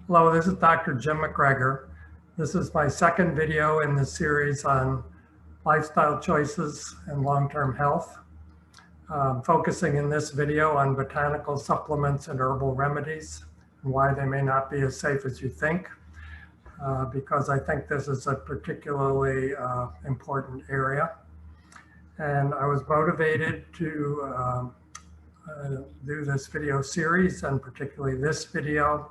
Hello, this is Dr. Jim MacGregor. This is my second video in the series on lifestyle choices and long-term health. Focusing in this video on botanical supplements and herbal remedies and why they may not be as safe as you think, because I think this is a particularly important area. And I was motivated to do this video series, and particularly this video,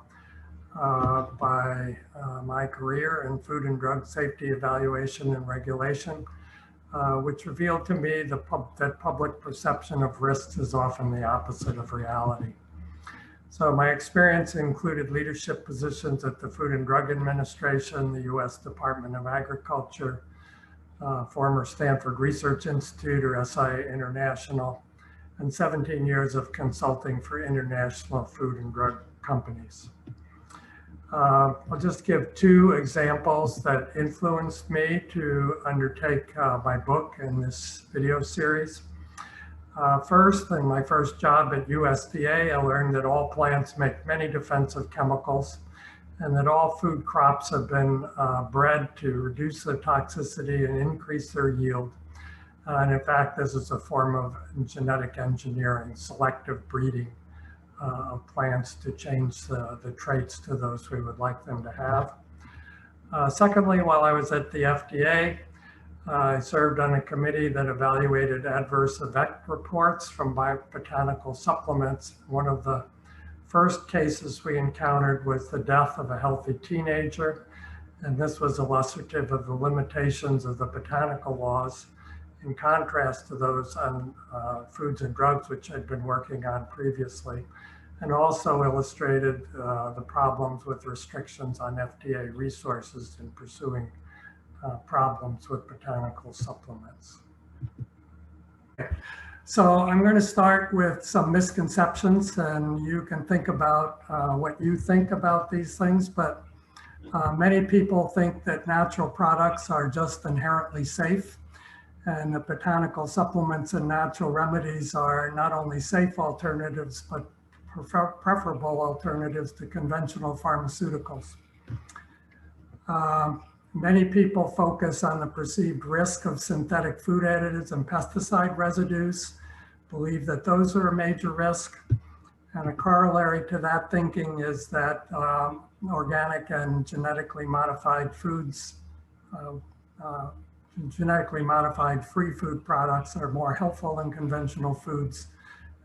by my career in food and drug safety evaluation and regulation, which revealed to me that public perception of risks is often the opposite of reality. So my experience included leadership positions at the Food and Drug Administration, the U.S. Department of Agriculture, former Stanford Research Institute or SI International, and 17 years of consulting for international food and drug companies. I'll just give two examples that influenced me to undertake my book in this video series. First, in my first job at USDA, I learned that all plants make many defensive chemicals and that all food crops have been bred to reduce their toxicity and increase their yield. And in fact, this is a form of genetic engineering, selective breeding of plants to change the traits to those we would like them to have. Secondly, while I was at the FDA, I served on a committee that evaluated adverse event reports from botanical supplements. One of the first cases we encountered was the death of a healthy teenager, and this was illustrative of the limitations of the botanical laws in contrast to those on foods and drugs, which I'd been working on previously, and also illustrated the problems with restrictions on FDA resources in pursuing problems with botanical supplements. So I'm going to start with some misconceptions, and you can think about what you think about these things, but many people think that natural products are just inherently safe, and the botanical supplements and natural remedies are not only safe alternatives, but preferable alternatives to conventional pharmaceuticals. Many people focus on the perceived risk of synthetic food additives and pesticide residues, believe that those are a major risk. And a corollary to that thinking is that organic and genetically modified foods, genetically modified free food products are more helpful than conventional foods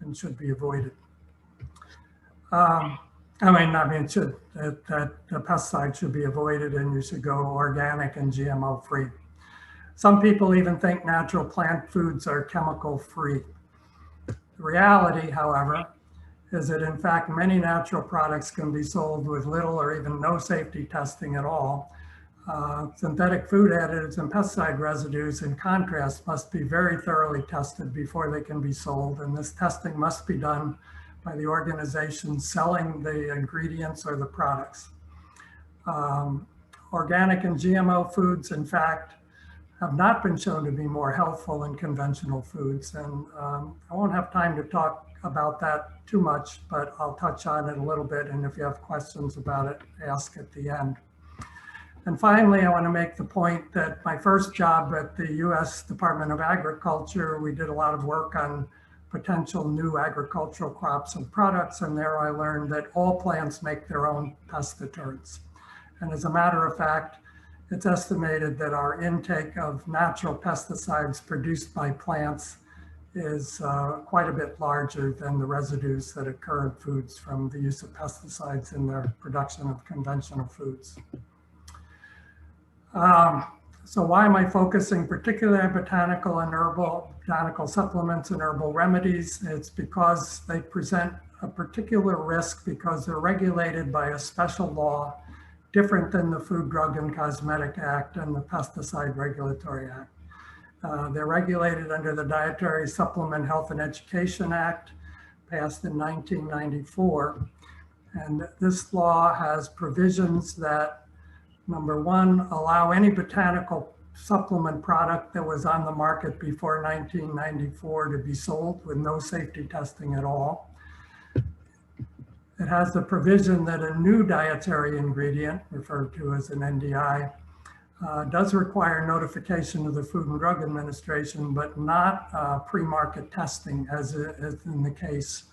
and should be avoided. That the pesticide should be avoided and you should go organic and GMO free. Some people even think natural plant foods are chemical free. The reality, however, is that in fact many natural products can be sold with little or even no safety testing at all. Synthetic food additives and pesticide residues, in contrast, must be very thoroughly tested before they can be sold, and this testing must be done by the organization selling the ingredients or the products. Organic and GMO foods, in fact, have not been shown to be more healthful than conventional foods, and I won't have time to talk about that too much, but I'll touch on it a little bit, and if you have questions about it, ask at the end. And finally, I want to make the point that my first job at the U.S. Department of Agriculture, we did a lot of work on potential new agricultural crops and products, and there I learned that all plants make their own pest deterrents. And as a matter of fact, it's estimated that our intake of natural pesticides produced by plants is quite a bit larger than the residues that occur in foods from the use of pesticides in their production of conventional foods. So why am I focusing particularly on botanical supplements and herbal remedies? It's because they present a particular risk because they're regulated by a special law different than the Food, Drug, and Cosmetic Act and the Pesticide Regulatory Act. They're regulated under the Dietary Supplement Health and Education Act, passed in 1994. And this law has provisions that, number one, allow any botanical supplement product that was on the market before 1994 to be sold with no safety testing at all. It has the provision that a new dietary ingredient, referred to as an NDI, does require notification of the Food and Drug Administration, but not pre-market testing, as is in the case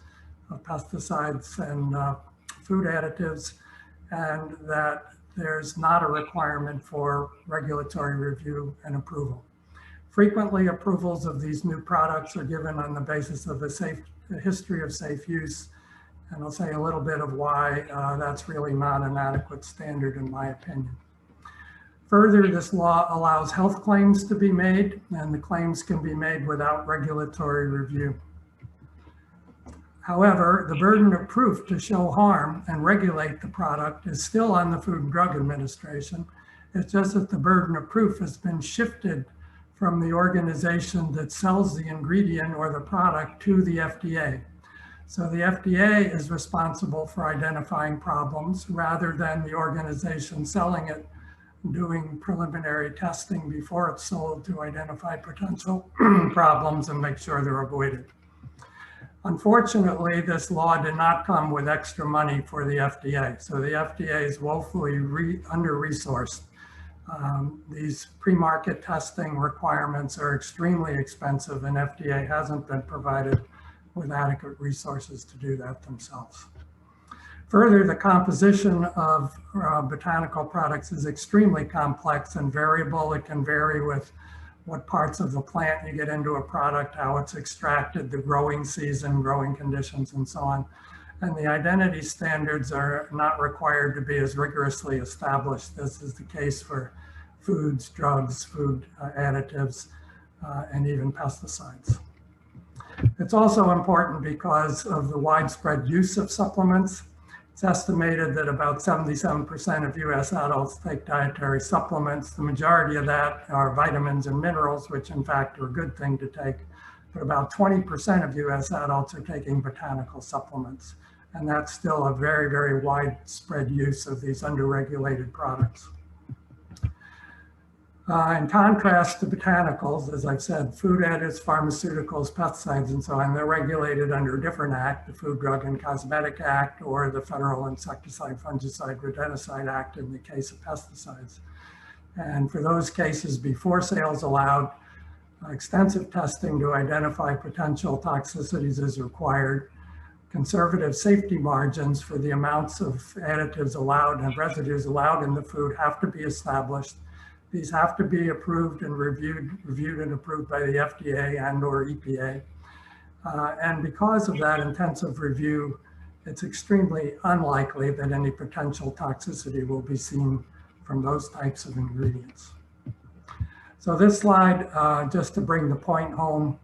of pesticides and food additives, and that there's not a requirement for regulatory review and approval. Frequently, approvals of these new products are given on the basis of a history of safe use, and I'll say a little bit of why that's really not an adequate standard in my opinion. Further, this law allows health claims to be made, and the claims can be made without regulatory review. However, the burden of proof to show harm and regulate the product is still on the Food and Drug Administration. It's just that the burden of proof has been shifted from the organization that sells the ingredient or the product to the FDA. So the FDA is responsible for identifying problems rather than the organization selling it doing preliminary testing before it's sold to identify potential problems and make sure they're avoided. Unfortunately, this law did not come with extra money for the FDA. So the FDA is woefully under-resourced. These pre-market testing requirements are extremely expensive, and FDA hasn't been provided with adequate resources to do that themselves. Further, the composition of botanical products is extremely complex and variable. It can vary with what parts of the plant you get into a product, how it's extracted, the growing season, growing conditions, and so on. And the identity standards are not required to be as rigorously established. This is the case for foods, drugs, food additives, and even pesticides. It's also important because of the widespread use of supplements. It's estimated that about 77% of US adults take dietary supplements. The majority of that are vitamins and minerals, which in fact are a good thing to take. But about 20% of US adults are taking botanical supplements. And that's still a very, very widespread use of these underregulated products. In contrast to botanicals, as I've said, food additives, pharmaceuticals, pesticides, and so on, they're regulated under a different act, the Food, Drug, and Cosmetic Act, or the Federal Insecticide, Fungicide, Rodenticide Act in the case of pesticides. And for those cases before sales allowed, extensive testing to identify potential toxicities is required. Conservative safety margins for the amounts of additives allowed and residues allowed in the food have to be established. These have to be approved and reviewed and approved by the FDA and or EPA. And because of that intensive review, it's extremely unlikely that any potential toxicity will be seen from those types of ingredients. So this slide, just to bring the point home,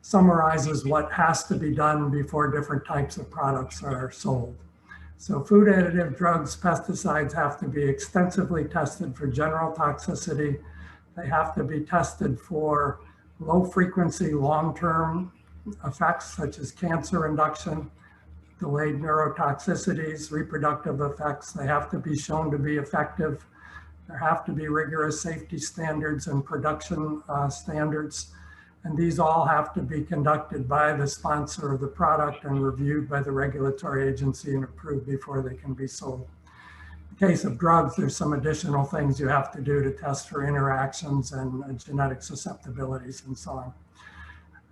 summarizes what has to be done before different types of products are sold. So food additive, drugs, pesticides have to be extensively tested for general toxicity. They have to be tested for low frequency, long-term effects such as cancer induction, delayed neurotoxicities, reproductive effects. They have to be shown to be effective. There have to be rigorous safety standards and production standards. And these all have to be conducted by the sponsor of the product and reviewed by the regulatory agency and approved before they can be sold. In the case of drugs, there's some additional things you have to do to test for interactions and genetic susceptibilities and so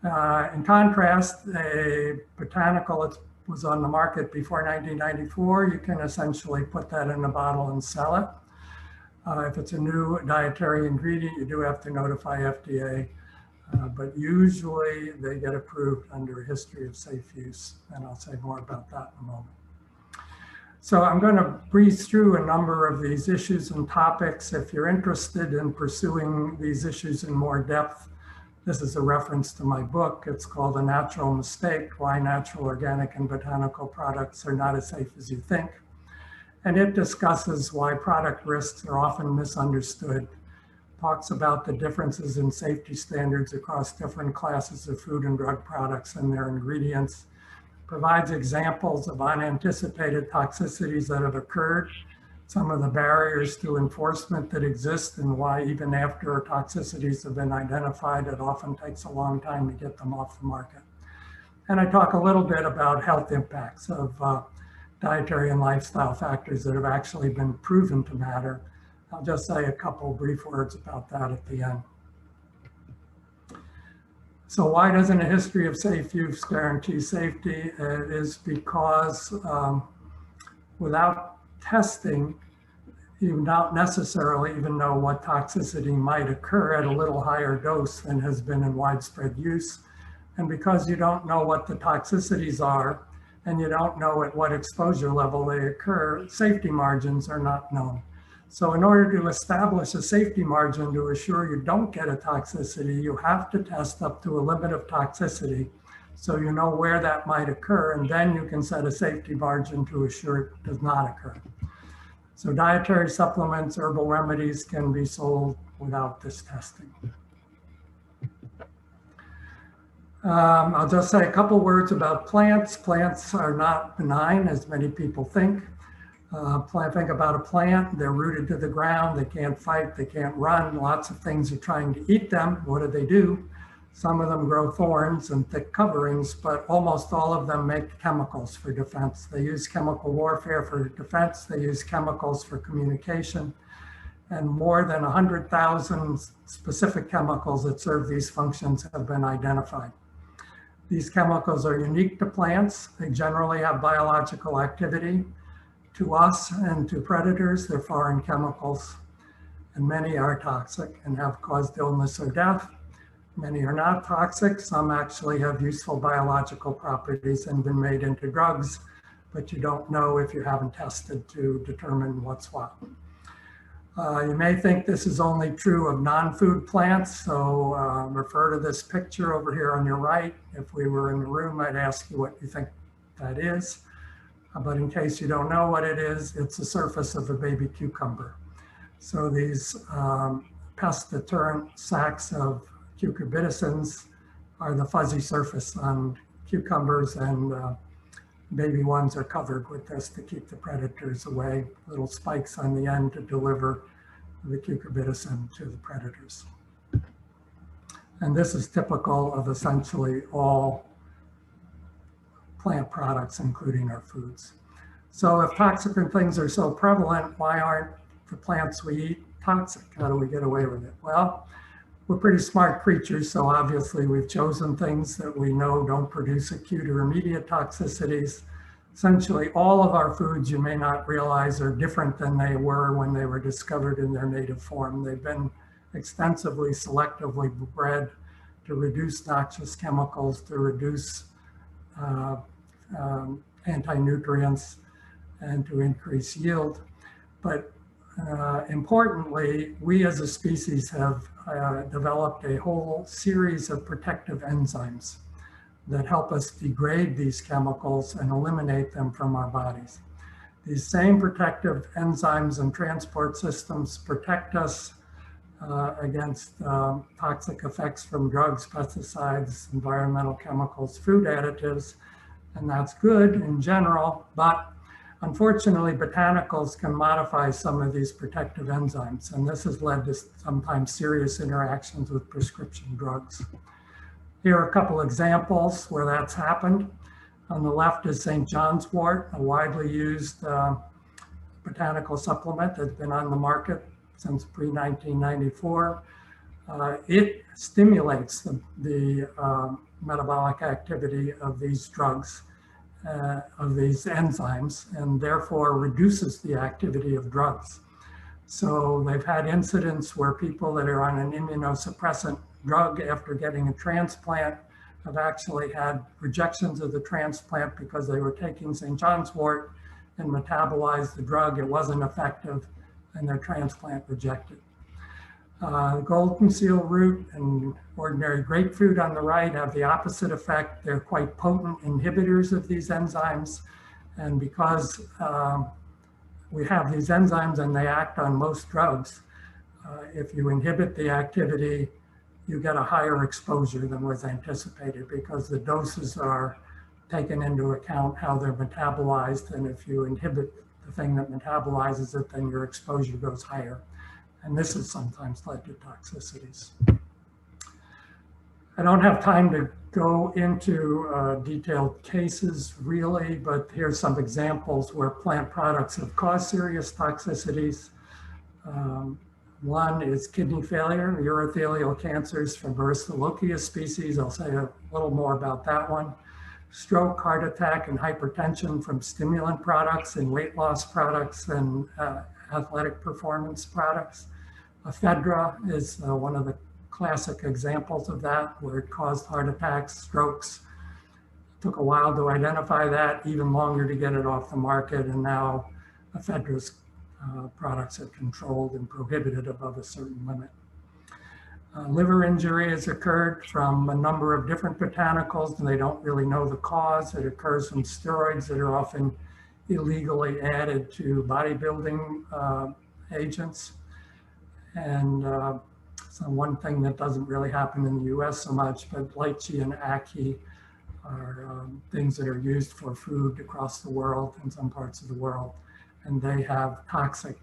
on. In contrast, a botanical that was on the market before 1994, you can essentially put that in a bottle and sell it. If it's a new dietary ingredient, you do have to notify FDA. But usually they get approved under a history of safe use, and I'll say more about that in a moment. So I'm going to breeze through a number of these issues and topics. If you're interested in pursuing these issues in more depth, this is a reference to my book. It's called A Natural Mistake: Why Natural, Organic, and Botanical Products Are Not as Safe as You Think. And it discusses why product risks are often misunderstood, talks about the differences in safety standards across different classes of food and drug products and their ingredients, provides examples of unanticipated toxicities that have occurred, some of the barriers to enforcement that exist, and why even after toxicities have been identified, it often takes a long time to get them off the market. And I talk a little bit about health impacts of dietary and lifestyle factors that have actually been proven to matter. I'll just say a couple brief words about that at the end. So why doesn't a history of safe use guarantee safety? It is because without testing, you don't necessarily even know what toxicity might occur at a little higher dose than has been in widespread use. And because you don't know what the toxicities are, and you don't know at what exposure level they occur, safety margins are not known. So in order to establish a safety margin to assure you don't get a toxicity, you have to test up to a limit of toxicity so you know where that might occur, and then you can set a safety margin to assure it does not occur. So dietary supplements, herbal remedies can be sold without this testing. I'll just say a couple words about plants. Plants are not benign, as many people think. Think about a plant, they're rooted to the ground, they can't fight, they can't run, lots of things are trying to eat them. What do? Some of them grow thorns and thick coverings, but almost all of them make chemicals for defense. They use chemical warfare for defense, they use chemicals for communication, and more than 100,000 specific chemicals that serve these functions have been identified. These chemicals are unique to plants. They generally have biological activity. To us and to predators, they're foreign chemicals, and many are toxic and have caused illness or death. Many are not toxic. Some actually have useful biological properties and been made into drugs, but you don't know if you haven't tested to determine what's what. You may think this is only true of non-food plants, so refer to this picture over here on your right. If we were in the room, I'd ask you what you think that is. But in case you don't know what it is, it's the surface of a baby cucumber. So these pest-deterrent sacs of cucurbitacins are the fuzzy surface on cucumbers, and baby ones are covered with this to keep the predators away, little spikes on the end to deliver the cucurbitacin to the predators. And this is typical of essentially all plant products, including our foods. So if toxic things are so prevalent, why aren't the plants we eat toxic? How do we get away with it? Well, we're pretty smart creatures, so obviously we've chosen things that we know don't produce acute or immediate toxicities. Essentially, all of our foods, you may not realize, are different than they were when they were discovered in their native form. They've been extensively, selectively bred to reduce noxious chemicals, to reduce anti-nutrients, and to increase yield. But importantly, we as a species have developed a whole series of protective enzymes that help us degrade these chemicals and eliminate them from our bodies. These same protective enzymes and transport systems protect us against toxic effects from drugs, pesticides, environmental chemicals, food additives, and that's good in general, but unfortunately, botanicals can modify some of these protective enzymes, and this has led to sometimes serious interactions with prescription drugs. Here are a couple examples where that's happened. On the left is St. John's wort, a widely used botanical supplement that's been on the market since pre-1994. It stimulates the metabolic activity of these drugs, of these enzymes, and therefore reduces the activity of drugs. So they've had incidents where people that are on an immunosuppressant drug after getting a transplant have actually had rejections of the transplant because they were taking St. John's wort and metabolized the drug. It wasn't effective, and their transplant rejected. Golden seal root and ordinary grapefruit on the right have the opposite effect. They're quite potent inhibitors of these enzymes. And because we have these enzymes and they act on most drugs, if you inhibit the activity, you get a higher exposure than was anticipated because the doses are taken into account how they're metabolized. And if you inhibit the thing that metabolizes it, then your exposure goes higher. And this has sometimes led to toxicities. I don't have time to go into detailed cases really, but here's some examples where plant products have caused serious toxicities. One is kidney failure, urothelial cancers from Aristolochia species. I'll say a little more about that one. Stroke, heart attack, and hypertension from stimulant products and weight loss products and athletic performance products. Ephedra is one of the classic examples of that, where it caused heart attacks, strokes. It took a while to identify that, even longer to get it off the market, and now ephedra products are controlled and prohibited above a certain limit. Liver injury has occurred from a number of different botanicals, and they don't really know the cause. It occurs from steroids that are often illegally added to bodybuilding agents. And so one thing that doesn't really happen in the US so much, but lychee and ackee are things that are used for food across the world, in some parts of the world. And they have toxic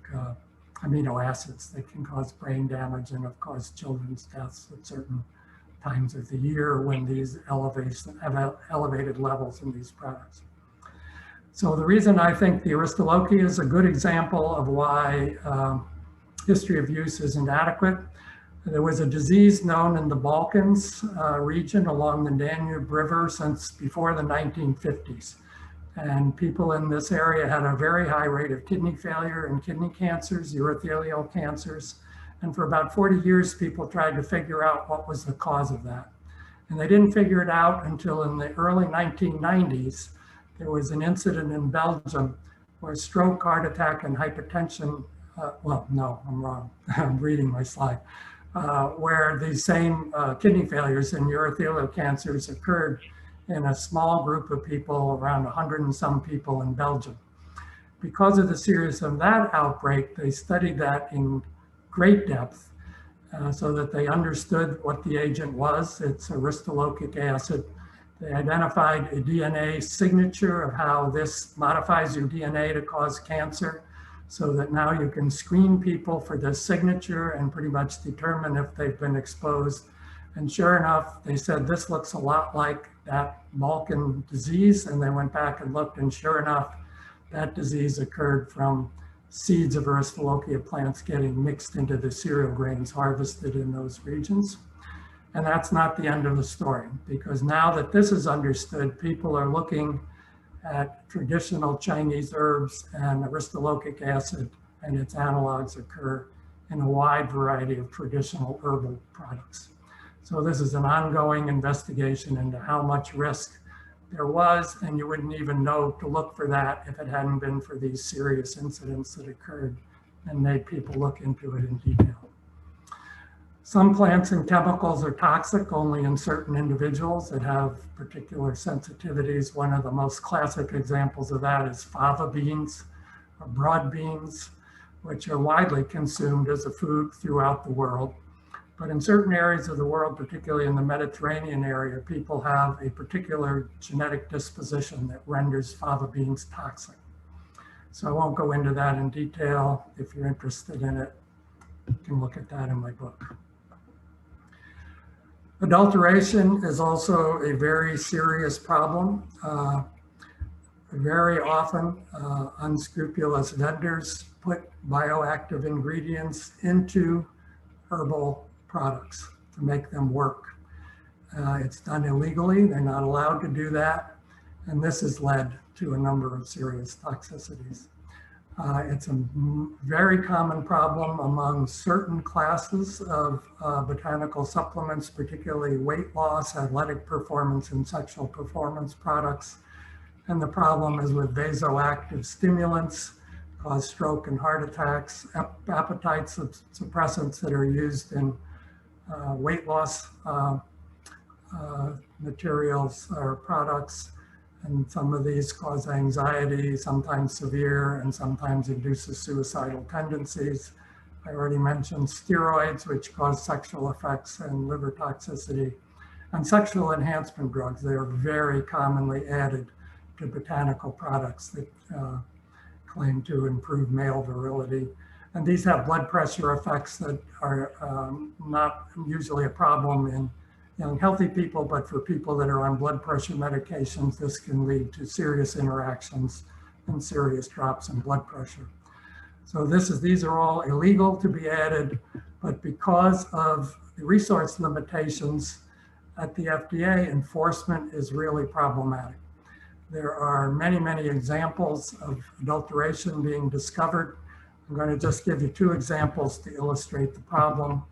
amino acids that can cause brain damage and have caused children's deaths at certain times of the year when these have elevated levels in these products. So the reason I think the Aristolochia is a good example of why history of use isn't adequate. There was a disease known in the Balkans region along the Danube River since before the 1950s. And people in this area had a very high rate of kidney failure and kidney cancers, urothelial cancers. And for about 40 years, people tried to figure out what was the cause of that. And they didn't figure it out until in the early 1990s. There was an incident in Belgium where stroke, heart attack, and hypertension, well, no, I'm wrong. I'm reading my slide. Where these same kidney failures and urothelial cancers occurred in a small group of people, around 100 and some people in Belgium. Because of the seriousness of that outbreak, they studied that in great depth so that they understood what the agent was. It's aristolochic acid. They identified a DNA signature of how this modifies your DNA to cause cancer, so that now you can screen people for this signature and pretty much determine if they've been exposed. And sure enough, they said, this looks a lot like that Balkan disease. And they went back and looked, and sure enough, that disease occurred from seeds of Aristolochia plants getting mixed into the cereal grains harvested in those regions. And that's not the end of the story, because now that this is understood, people are looking at traditional Chinese herbs, and aristolochic acid and its analogs occur in a wide variety of traditional herbal products. So this is an ongoing investigation into how much risk there was, and you wouldn't even know to look for that if it hadn't been for these serious incidents that occurred and made people look into it in detail. Some plants and chemicals are toxic only in certain individuals that have particular sensitivities. One of the most classic examples of that is fava beans or broad beans, which are widely consumed as a food throughout the world. But in certain areas of the world, particularly in the Mediterranean area, people have a particular genetic disposition that renders fava beans toxic. So I won't go into that in detail. If you're interested in it, you can look at that in my book. Adulteration is also a very serious problem. Very often, unscrupulous vendors put bioactive ingredients into herbal products to make them work. It's done illegally. They're not allowed to do that. And this has led to a number of serious toxicities. It's a very common problem among certain classes of botanical supplements, particularly weight loss, athletic performance, and sexual performance products. And the problem is with vasoactive stimulants, cause stroke and heart attacks, appetite suppressants that are used in weight loss materials or products. And some of these cause anxiety, sometimes severe, and sometimes induces suicidal tendencies. I already mentioned steroids, which cause sexual effects and liver toxicity. And sexual enhancement drugs, they are very commonly added to botanical products that claim to improve male virility. And these have blood pressure effects that are not usually a problem in young healthy people, but for people that are on blood pressure medications, this can lead to serious interactions and serious drops in blood pressure. So these are all illegal to be added, but because of the resource limitations at the FDA, enforcement is really problematic. There are many, many examples of adulteration being discovered. I'm going to just give you two examples to illustrate the problem.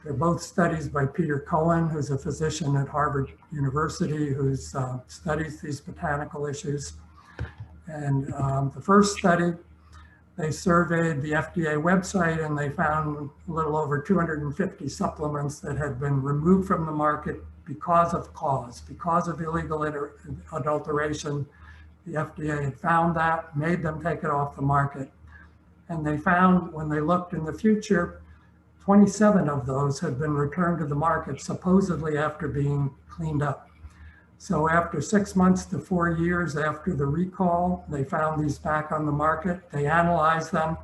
They're both studies by Peter Cohen, who's a physician at Harvard University, who studies these botanical issues. And the first study, they surveyed the FDA website and they found a little over 250 supplements that had been removed from the market because of illegal adulteration. The FDA had found that, made them take it off the market. And they found, when they looked in the future, 27 of those had been returned to the market, supposedly after being cleaned up. So after 6 months to 4 years after the recall, they found these back on the market. They analyzed them,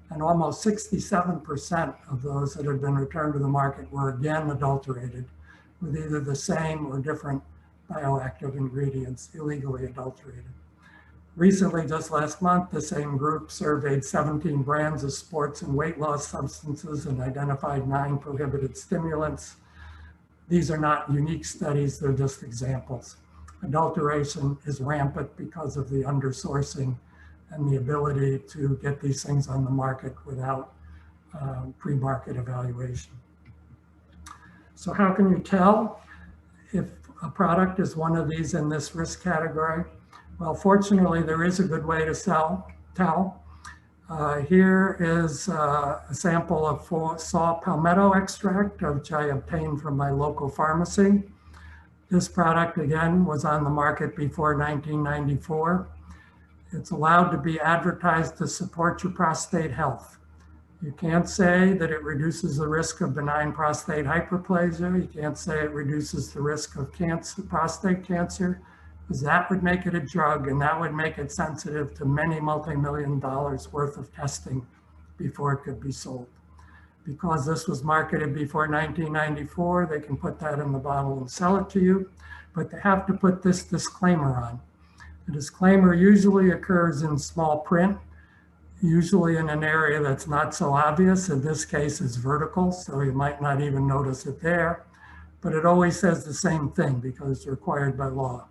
and almost 67% of those that had been returned to the market were again adulterated with either the same or different bioactive ingredients, illegally adulterated. Recently, just last month, the same group surveyed 17 brands of sports and weight loss substances and identified 9 prohibited stimulants. These are not unique studies, they're just examples. Adulteration is rampant because of the undersourcing and the ability to get these things on the market without pre-market evaluation. So how can you tell if a product is one of these in this risk category? Well, fortunately, there is a good way to tell. Here is a sample of saw palmetto extract, which I obtained from my local pharmacy. This product, again, was on the market before 1994. It's allowed to be advertised to support your prostate health. You can't say that it reduces the risk of benign prostate hyperplasia. You can't say it reduces the risk of prostate cancer, because that would make it a drug and that would make it sensitive to many multi-million dollars worth of testing before it could be sold. Because this was marketed before 1994, they can put that in the bottle and sell it to you, but they have to put this disclaimer on. The disclaimer usually occurs in small print, usually in an area that's not so obvious. In this case, it's vertical, so you might not even notice it there, but it always says the same thing because it's required by law.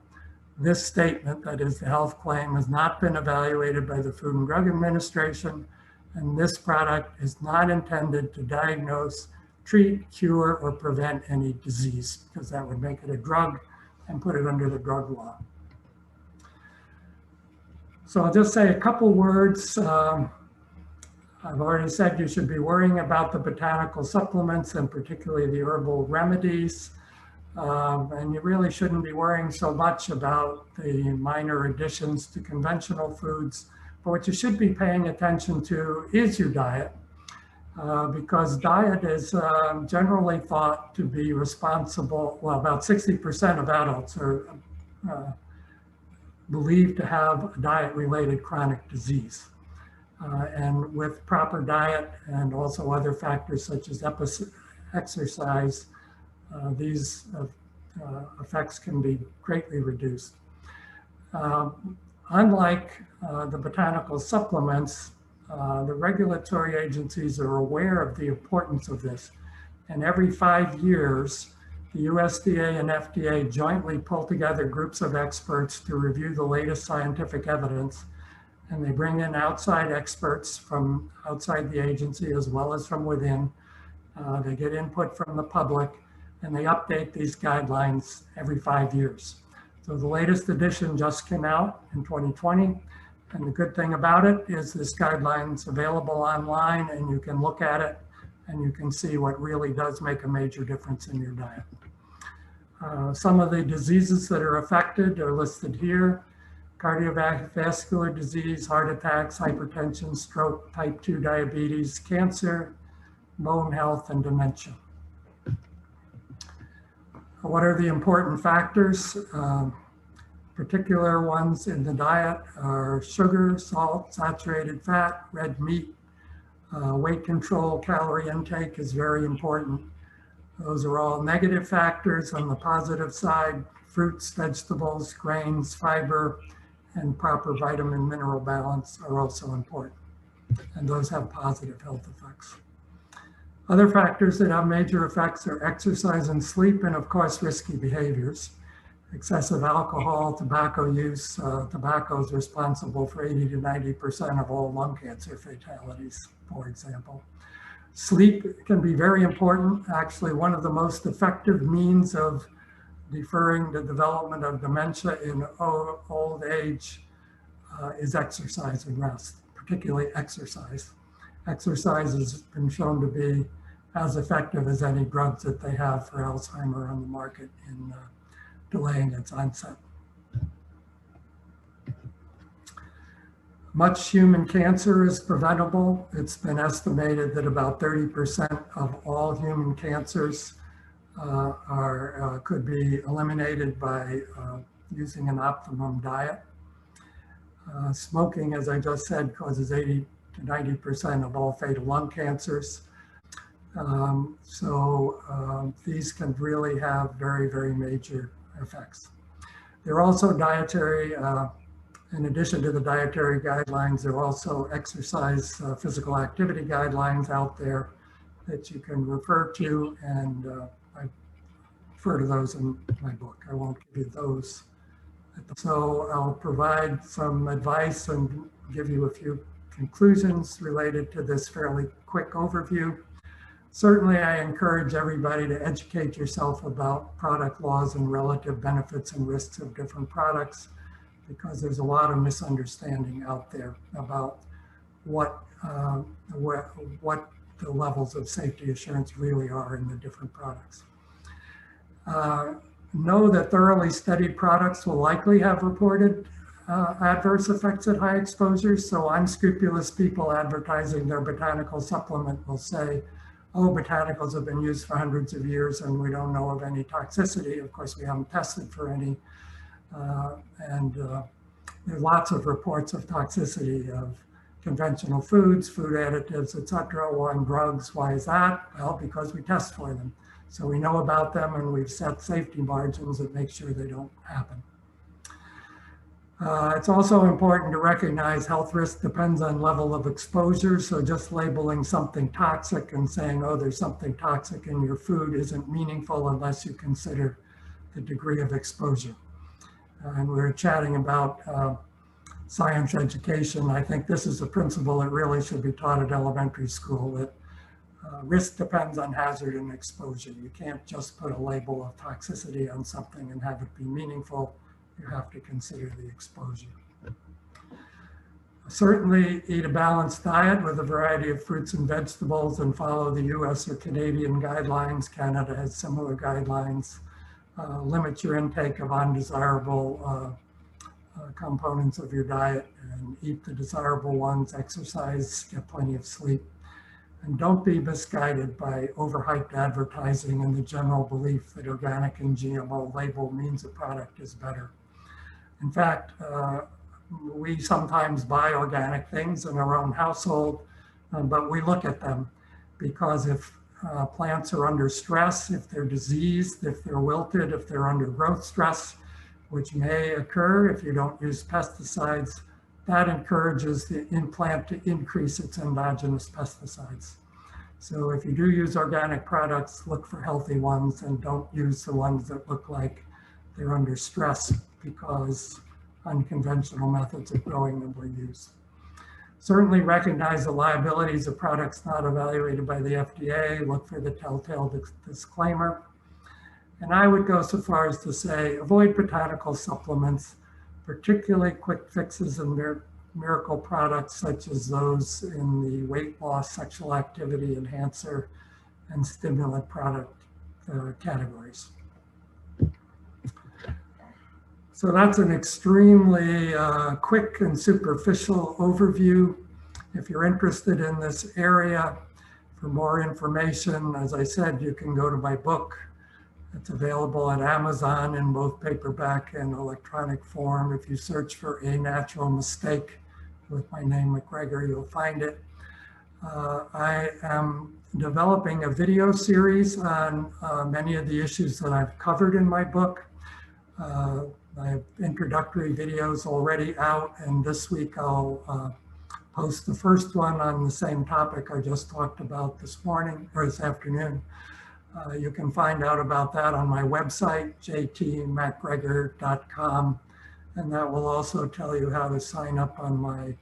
This statement, that is the health claim, has not been evaluated by the Food and Drug Administration, and this product is not intended to diagnose, treat, cure, or prevent any disease, because that would make it a drug and put it under the drug law. So I'll just say a couple words. I've already said you should be worrying about the botanical supplements and particularly the herbal remedies. And you really shouldn't be worrying so much about the minor additions to conventional foods. But what you should be paying attention to is your diet, because diet is generally thought to be responsible. Well, about 60% of adults are believed to have diet-related chronic disease. And with proper diet and also other factors such as exercise, these effects can be greatly reduced. Unlike the botanical supplements, the regulatory agencies are aware of the importance of this. And every 5 years, the USDA and FDA jointly pull together groups of experts to review the latest scientific evidence. And they bring in outside experts from outside the agency as well as from within. They get input from the public, and they update these guidelines every 5 years. So the latest edition just came out in 2020. And the good thing about it is this guideline's available online and you can look at it and you can see what really does make a major difference in your diet. Some of the diseases that are affected are listed here: cardiovascular disease, heart attacks, hypertension, stroke, type 2 diabetes, cancer, bone health, and dementia. What are the important factors? Particular ones in the diet are sugar, salt, saturated fat, red meat. Weight control, calorie intake is very important. Those are all negative factors. On the positive side, fruits, vegetables, grains, fiber, and proper vitamin mineral balance are also important. And those have positive health effects. Other factors that have major effects are exercise and sleep, and of course, risky behaviors. Excessive alcohol, tobacco use. Tobacco is responsible for 80 to 90% of all lung cancer fatalities, for example. Sleep can be very important. Actually, one of the most effective means of deferring the development of dementia in old age is exercise and rest, particularly exercise. Exercise has been shown to be as effective as any drugs that they have for Alzheimer's on the market in delaying its onset. Much human cancer is preventable. It's been estimated that about 30% of all human cancers could be eliminated by using an optimum diet. Smoking, as I just said, causes 80 to 90% of all fatal lung cancers. These can really have very, very major effects. There are also dietary, in addition to the dietary guidelines, there are also exercise, physical activity guidelines out there that you can refer to, and I refer to those in my book. I won't give you those. So I'll provide some advice and give you a few conclusions related to this fairly quick overview. Certainly, I encourage everybody to educate yourself about product laws and relative benefits and risks of different products, because there's a lot of misunderstanding out there about what the levels of safety assurance really are in the different products. Know that thoroughly studied products will likely have reported adverse effects at high exposures. So unscrupulous people advertising their botanical supplement will say, oh, botanicals have been used for hundreds of years and we don't know of any toxicity. Of course, we haven't tested for any. There are lots of reports of toxicity of conventional foods, food additives, etc. on drugs. Why is that? Well, because we test for them. So we know about them and we've set safety margins that make sure they don't happen. It's also important to recognize health risk depends on level of exposure. So just labeling something toxic and saying, oh, there's something toxic in your food isn't meaningful unless you consider the degree of exposure. And we were chatting about science education. I think this is a principle that really should be taught at elementary school, that risk depends on hazard and exposure. You can't just put a label of toxicity on something and have it be meaningful. You have to consider the exposure. Certainly eat a balanced diet with a variety of fruits and vegetables and follow the US or Canadian guidelines. Canada has similar guidelines. Limit your intake of undesirable components of your diet and eat the desirable ones, exercise, get plenty of sleep. And don't be misguided by overhyped advertising and the general belief that organic and GMO label means a product is better. In fact, we sometimes buy organic things in our own household, but we look at them because if plants are under stress, if they're diseased, if they're wilted, if they're under growth stress, which may occur if you don't use pesticides, that encourages the plant to increase its endogenous pesticides. So if you do use organic products, look for healthy ones and don't use the ones that look like they're under stress because unconventional methods of growing them were used. Certainly recognize the liabilities of products not evaluated by the FDA. Look for the telltale disclaimer. And I would go so far as to say, avoid botanical supplements, particularly quick fixes and miracle products such as those in the weight loss, sexual activity enhancer, and stimulant product categories. So that's an extremely quick and superficial overview. If you're interested in this area, for more information, as I said, you can go to my book. It's available at Amazon in both paperback and electronic form. If you search for A Natural Mistake with my name, MacGregor, you'll find it. I am developing a video series on many of the issues that I've covered in my book. I have introductory videos already out, and this week I'll post the first one on the same topic I just talked about this morning or this afternoon. You can find out about that on my website, jtmacgregor.com, and that will also tell you how to sign up on my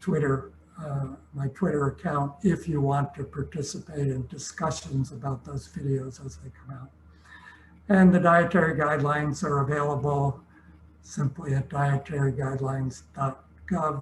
Twitter account if you want to participate in discussions about those videos as they come out. And the dietary guidelines are available simply at dietaryguidelines.gov.